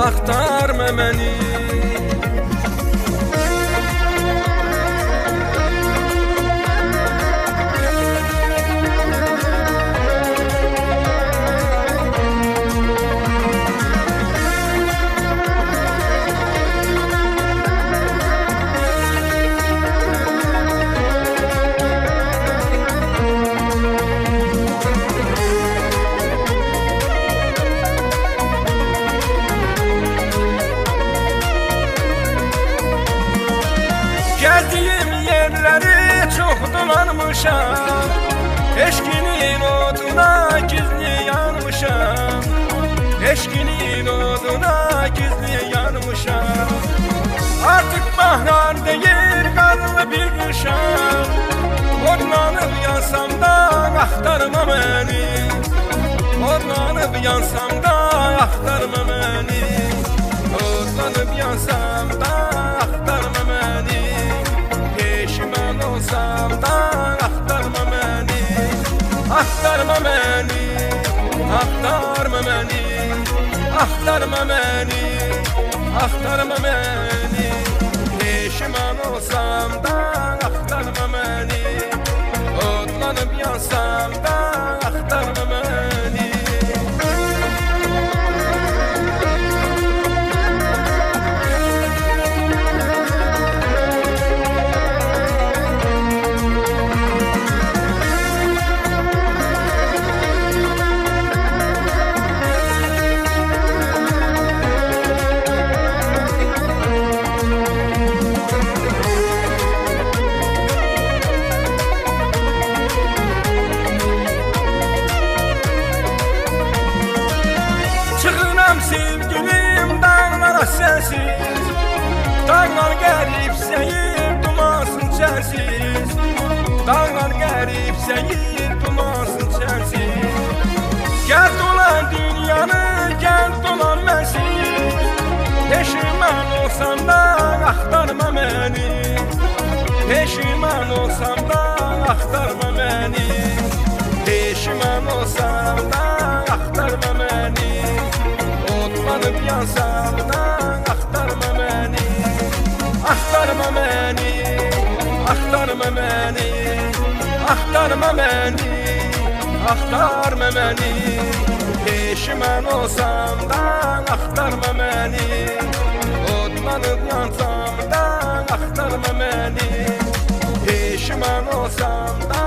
axtarma məni. Gəzdiyim yerləri çox dolanmışam, eşqinin oduna gizli yanmışam, eşqinin oduna gizli yanmışam. Artıq bahar deyir, qarlı bir qışam, odlanıb yansam da axtarma məni, odlanıb yansam da axtarma məni, odlanıb yansam da axtarma məni. Peşiman olsam da axtarma məni, axtarma məni, axtarma məni, axtarma məni, axtarma məni. Peşiman olsam da axtarma məni, odlanıb yansam da axtarma məni. Sevgilim dağlara sensiz, dağlar qərib seyir dumansın çərsiz, dağlar qərib seyir dumansın çərsiz. Gəl dolan dünyanı, gəl dolan mənsiz, peşiman olsam da axtarma məni, peşiman olsam da axtarma məni, peşiman olsam da axtarma məni. Odlanıb yansam da axtarma məni, axtarma məni, axtarma məni, axtarma məni, axtarma məni. Peşiman olsam da axtarma məni, odlanıb yansam da axtarma məni. Peşiman olsam da